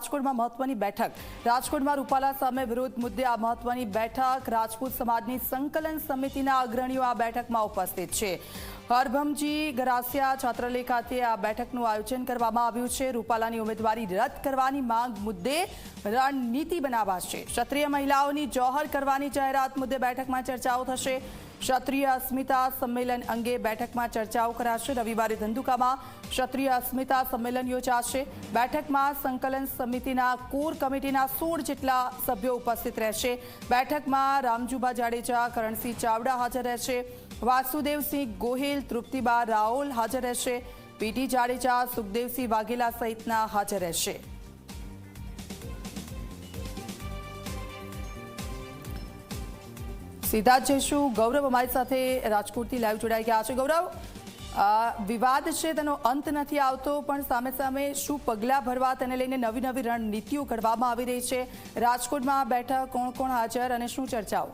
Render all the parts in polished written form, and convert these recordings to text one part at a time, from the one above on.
રાજકોટમાં મહત્વની બેઠક। રાજકોટમાં રૂપાલા સામે વિરોધ મુદ્દે આ મહત્વની બેઠક। રાજપૂત સમાજની સંકલન સમિતિના અગ્રણીઓ આ બેઠકમાં ઉપસ્થિત છે। હરભમજી ગરાસિયા છાત્રાલય ખાતે આ બેઠકનું આયોજન કરવામાં આવ્યું છે। રૂપાલાની ઉમેદવારી રદ કરવાની માંગ મુદ્દે રણનીતિ બનાવાશે। ક્ષત્રિય મહિલાઓની જોહર કરવાની જાહેરાત મુદ્દે બેઠકમાં ચર્ચાઓ થશે। ક્ષત્રિય અસ્મિતા સંમેલન અંગે બેઠકમાં ચર્ચાઓ કરાશે। રવિવારે ધંધુકામાં ક્ષત્રિય અસ્મિતા સંમેલન યોજાશે। બેઠકમાં સંકલન સમિતિના કોર કમિટીના 16 જેટલા સભ્યો ઉપસ્થિત રહેશે। બેઠકમાં રામજુબા જાડેજા, કરણસિંહ ચાવડા હાજર રહેશે। વાસુદેવસિંહ ગોહિલ, તૃપ્તિબા રાઓલ હાજર રહેશે। પીટી જાડેજા, સુખદેવસિંહ વાઘેલા સહિતના હાજર રહેશે। સીધા જ જઈશું ગૌરવ અમારી સાથે રાજકોટથી લાઈવ જોડાઈ ગયા છે। ગૌરવ, વિવાદ છે તેનો અંત નથી આવતો, પણ સામે સામે શું પગલાં ભરવા તેને લઈને નવી નવી રણનીતિઓ ઘડવામાં આવી રહી છે। રાજકોટમાં આ બેઠક કોણ કોણ હાજર અને શું ચર્ચાઓ?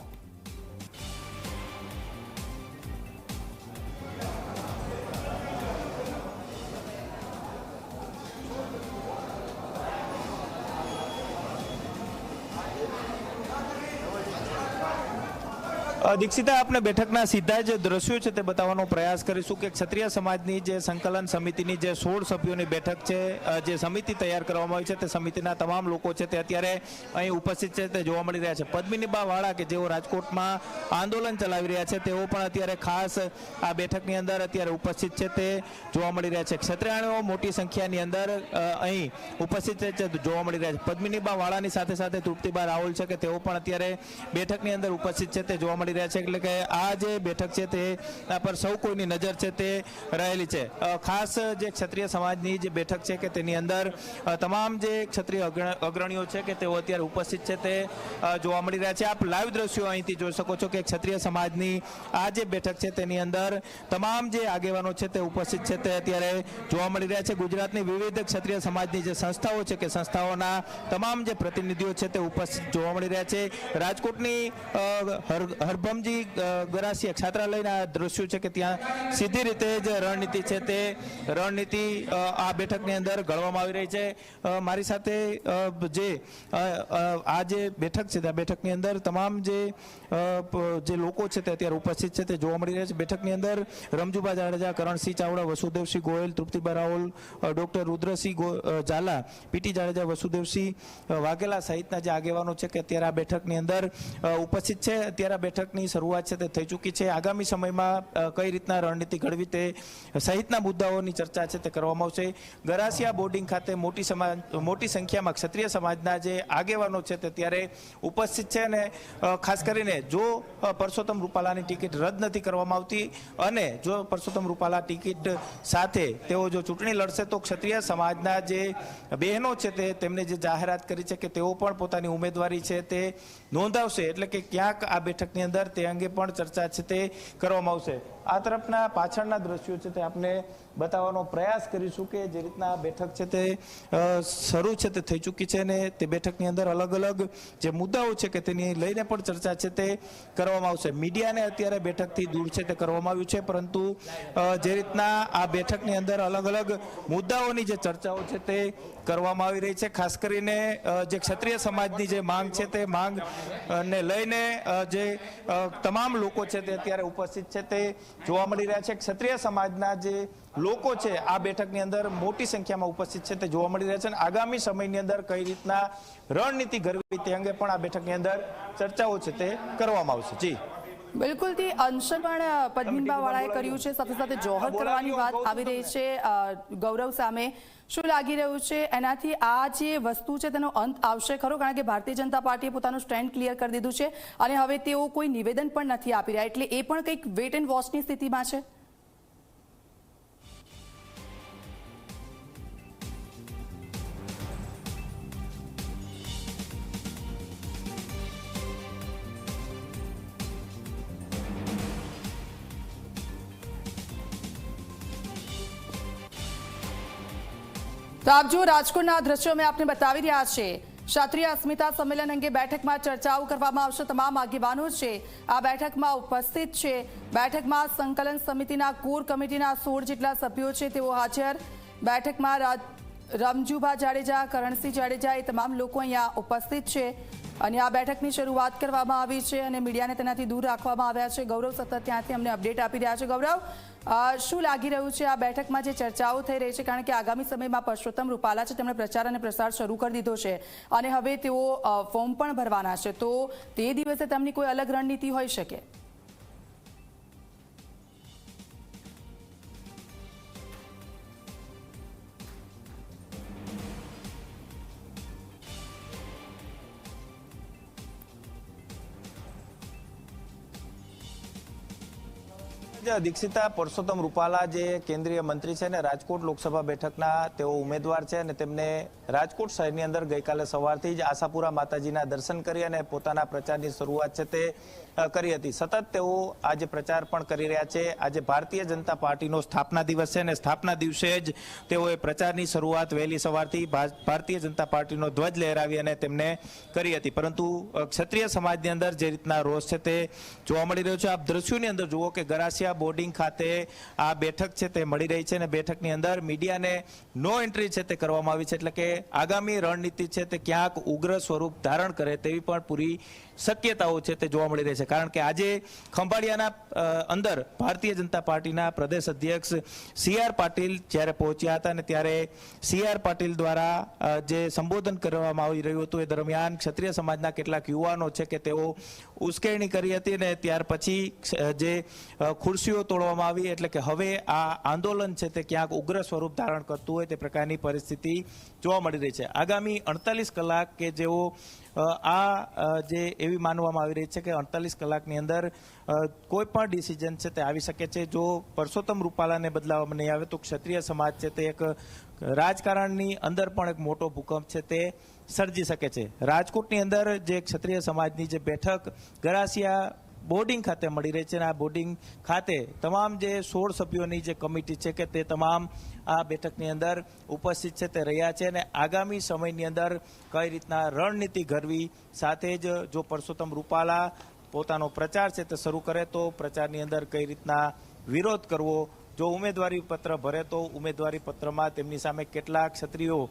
દીક્ષિતા, આપણે બેઠકના સીધા જ દ્રશ્યો છે તે બતાવવાનો પ્રયાસ કરીશું કે ક્ષત્રિય સમાજની જે સંકલન સમિતિની જે 16 સભ્યોની બેઠક છે, જે સમિતિ તૈયાર કરવામાં આવી છે, તે સમિતિના તમામ લોકો છે તે અત્યારે અહીં ઉપસ્થિત છે તે જોવા મળી રહ્યા છે। પદ્મિનીબા વાળા કે જેઓ રાજકોટમાં આંદોલન ચલાવી રહ્યા છે, તેઓ પણ અત્યારે ખાસ આ બેઠકની અંદર અત્યારે ઉપસ્થિત છે તે જોવા મળી રહ્યા છે। ક્ષત્રિયાણીઓ મોટી સંખ્યાની અંદર અહીં ઉપસ્થિત છે જોવા મળી રહ્યા છે। પદ્મિનીબા વાળાની સાથે સાથે તૃપ્તિબા રાહુલ છે કે તેઓ પણ અત્યારે બેઠકની અંદર ઉપસ્થિત છે તે જોવા મળી રહ્યા છે। એટલે કે આ જે બેઠક છે તે પર સૌ કોઈની નજર છે તે રહેલી છે। ખાસ જે ક્ષત્રિય સમાજની જે બેઠક છે કે તેની અંદર તમામ જે ક્ષત્રિય અગ્રણીઓ છે કે તેઓ અત્યારે ઉપસ્થિત છે તે જોવા મળી રહ્યા છે। આપ લાઈવ દ્રશ્યો અહીંથી જોઈ શકો છો કે ક્ષત્રિય સમાજની આ જે બેઠક છે તેની અંદર તમામ જે આગેવાનો છે તે ઉપસ્થિત છે તે અત્યારે જોવા મળી રહ્યા છે। ગુજરાતની વિવિધ ક્ષત્રિય સમાજની જે સંસ્થાઓ છે કે સંસ્થાઓના તમામ જે પ્રતિનિધિઓ છે તે ઉપસ્થિત જોવા મળી રહ્યા છે। રાજકોટની હરભમજી ગરાસિયા છાત્રાલયના દ્રશ્યો છે કે ત્યાં સીધી રીતે જ રણનીતિ છે તે રણનીતિ આ બેઠકની અંદર ઘડવામાં આવી રહી છે। મારી સાથે જે આ જે બેઠક છે તે બેઠકની અંદર તમામ જે લોકો છે તે અત્યારે ઉપસ્થિત છે તે જોવા મળી રહ્યા છે। બેઠકની અંદર રમજુબા જાડેજા, કરણસિંહ ચાવડા, વસુદેવસિંહ ગોયલ, તૃપ્તિબા રાહુલ, ડોક્ટર રુદ્રસિંહ ઝાલા, પીટી જાડેજા, વસુદેવસિંહ વાઘેલા સહિતના જે આગેવાનો છે કે અત્યારે આ બેઠકની અંદર ઉપસ્થિત છે। અત્યારે આ બેઠકની શરૂઆત છે તે થઈ ચૂકી છે। આગામી સમયમાં કઈ રીતના રણનીતિ ઘડવી તે સહિતના મુદ્દાઓની ચર્ચા છે તે કરવામાં આવશે। ગરાસિયા બોર્ડિંગ ખાતે મોટી સંખ્યામાં ક્ષત્રિય સમાજના જે આગેવાનો છે તે ત્યારે ઉપસ્થિત છે અને ખાસ કરીને જો પરસોત્તમ રૂપાલાની ટિકિટ રદ નથી કરવામાં આવતી અને જો પરસોત્તમ રૂપાલા ટિકિટ સાથે તેઓ જો ચૂંટણી લડશે તો ક્ષત્રિય સમાજના જે બહેનો છે તે તેમને જે જાહેરાત કરી છે કે તેઓ પણ પોતાની ઉમેદવારી છે તે નોંધાવશે। એટલે કે ક્યાંક આ બેઠકની અંદર તે અંગે પણ ચર્ચા છે તે કરવામાં આવશે। આ તરફના પાછળના દ્રશ્યો છે તે આપણે બતાવવાનો પ્રયાસ કરીશું કે જે રીતના બેઠક છે તે શરૂ છે તે થઈ ચૂકી છે અને તે બેઠકની અંદર અલગ અલગ જે મુદ્દાઓ છે કે તેની લઈને પણ ચર્ચા છે તે કરવામાં આવશે। મીડિયાને અત્યારે બેઠકથી દૂર છે તે કરવામાં આવ્યું છે, પરંતુ જે રીતના આ બેઠકની અંદર અલગ અલગ મુદ્દાઓની જે ચર્ચાઓ છે તે કરવામાં આવી રહી છે, ખાસ કરીને જે ક્ષત્રિય સમાજની જે માંગ છે તે માંગને લઈને જે તમામ લોકો છે તે અત્યારે ઉપસ્થિત છે તે જોવા મળી રહ્યા છે। ક્ષત્રિય સમાજના જે લોકો છે આ બેઠકની અંદર મોટી સંખ્યામાં ઉપસ્થિત છે તે જોવા મળી રહ્યા છે અને આગામી સમયની અંદર કઈ રીતના રણનીતિ ઘડવી તે અંગે પણ આ બેઠકની અંદર ચર્ચાઓ છે તે કરવામાં આવશે। જી બિલકુલ, તે અંશન પણ પદ્મિનીબા વાળાએ કર્યું છે, સાથે સાથે જોહર કરવાની વાત આવી રહી છે ગૌરવ સામે। શું લાગી રહ્યું છે એનાથી આ જે વસ્તુ છે તેનો અંત આવશે ખરો? કારણ કે ભારતીય જનતા પાર્ટીએ પોતાનું સ્ટેન્ડ ક્લિયર કરી દીધું છે અને હવે તેઓ કોઈ નિવેદન પણ નથી આપી રહ્યા, એટલે એ પણ કંઈક વેટ એન્ડ વોચની સ્થિતિમાં છે। તો આપ જો રાજકોટના દ્રશ્યો મેં આપને બતાવી રહ્યા છે। ક્ષત્રિય અસ્મિતા સંમેલન અંગે બેઠકમાં ચર્ચાઓ કરવામાં આવશે। તમામ આગેવાનો છે આ બેઠકમાં ઉપસ્થિત છે। બેઠકમાં સંકલન સમિતિના કોર કમિટીના 16 જેટલા સભ્યો છે તેઓ હાજર। બેઠકમાં રમજુભા જાડેજા, કરણસિંહ જાડેજા એ તમામ લોકો અહીંયા ઉપસ્થિત છે અને આ બેઠકની શરૂઆત કરવામાં આવી છે અને મીડિયાને તેનાથી દૂર રાખવામાં આવ્યા છે. ગૌરવ સતત ત્યાંથી અમને અપડેટ આપી રહ્યા છે. ગૌરવ, શું લાગી રહ્યું છે આ બેઠકમાં જે ચર્ચાઓ થઈ રહી છે? કારણ કે આગામી સમયમાં પરસોત્તમ રૂપાલા છે, તેમણે પ્રચાર અને પ્રસાર શરૂ કરી દીધો છે અને હવે તેઓ ફોર્મ પણ ભરવાના છે, તો તે દિવસે તેમની કોઈ અલગ રણનીતિ હોઈ શકે? દીક્ષિતા, પરસોત્તમ રૂપાલા જે કેન્દ્રીય મંત્રી છે ને રાજકોટ લોકસભા બેઠકના તેઓ ઉમેદવાર છે અને તેમને રાજકોટ શહેરની અંદર ગઈકાલે સવારથી જ આશાપુરા માતાજીના દર્શન કરી અને પોતાના પ્રચારની શરૂઆત છે તે કરી હતી. સતત તેઓ આજે પ્રચાર પણ કરી રહ્યા છે. આજે ભારતીય જનતા પાર્ટીનો સ્થાપના દિવસ છે અને સ્થાપના દિવસે જ તેઓએ પ્રચારની શરૂઆત વહેલી સવારથી ભારતીય જનતા પાર્ટીનો ધ્વજ લહેરાવી અને તેમને કરી હતી. પરંતુ ક્ષત્રિય સમાજની અંદર જે રીતના રોષ છે તે જોવા મળી રહ્યો છે. આપ દ્રશ્યોની અંદર જુઓ કે ગરાસિયા બોર્ડિંગ ખાતે આ બેઠક છે તે મળી રહી છે અને બેઠકની અંદર મીડિયાને નો એન્ટ્રી છે તે કરવામાં આવી છે. એટલે કે આગામી રણનીતિ છે તે ક્યાંક ઉગ્ર સ્વરૂપ ધારણ કરે તેવી પણ પૂરી શક્યતાઓ છે તે જોવા મળી રહી છે. કારણ કે આજે ખંભાળિયાના અંદર ભારતીય જનતા પાર્ટીના પ્રદેશ અધ્યક્ષ સી.આર. પાટીલ જ્યારે પહોંચ્યા હતા અને ત્યારે સી.આર. પાટીલ દ્વારા જે સંબોધન કરવામાં આવી રહ્યું હતું એ દરમિયાન ક્ષત્રિય સમાજના કેટલાક યુવાનો છે કે તેઓ ઉશ્કેરણી કરી હતી અને ત્યાર પછી જે ખુરશીઓ તોડવામાં આવી. એટલે કે હવે આ આંદોલન છે તે ક્યાંક ઉગ્ર સ્વરૂપ ધારણ કરતું હોય તે પ્રકારની પરિસ્થિતિ જોવા મળી રહી છે. આગામી 48 કલાક કે જેઓ આ જે એવી માનવામાં આવી રહી છે કે 48 કલાકની અંદર કોઈ પણ ડિસિઝન છે તે આવી શકે છે. જો પરસોત્તમ રૂપાલાને બદલાવવામાં નહીં આવે તો ક્ષત્રિય સમાજ છે તે એક રાજકારણની અંદર પણ એક મોટો ભૂકંપ છે તે સર્જી શકે છે. રાજકોટની અંદર જે ક્ષત્રિય સમાજની જે બેઠક ગરાસિયા બોર્ડિંગ ખાતે મળી રહી છે અને આ બોર્ડિંગ ખાતે તમામ જે 16 સભ્યોની જે કમિટી છે કે તે તમામ આ બેઠકની અંદર ઉપસ્થિત છે તે રહ્યા છે અને આગામી સમયની અંદર કઈ રીતના રણનીતિ ઘડવી, સાથે જ જો પરસોત્તમ રૂપાલા પોતાનો પ્રચાર છે તે શરૂ કરે તો પ્રચારની અંદર કઈ રીતના વિરોધ કરવો, જો ઉમેદવારી પત્ર ભરે તો ઉમેદવારી પત્રમાં તેમની સામે કેટલા ક્ષત્રિયો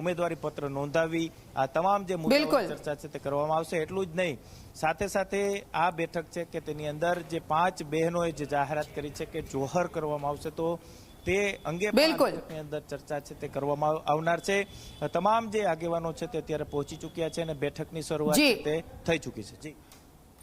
ઉમેદવારી પત્ર નોંધાવી, આ તમામ જે મુદ્દાઓની ચર્ચા છે તે કરવામાં આવશે. એટલું જ નહીં, સાથે સાથે આ બેઠક છે કે તેની અંદર જે 5 બહેનોએ જે જાહેરાત કરી છે કે જોહર કરવામાં આવશે તો તે અંગે પણ અંદર ચર્ચા છે તે કરવામાં આવનાર છે. તમામ જે આગેવાનો છે તે અત્યારે પહોંચી ચૂક્યા છે અને બેઠકની શરૂઆત તે થઈ ચૂકી છે. જી.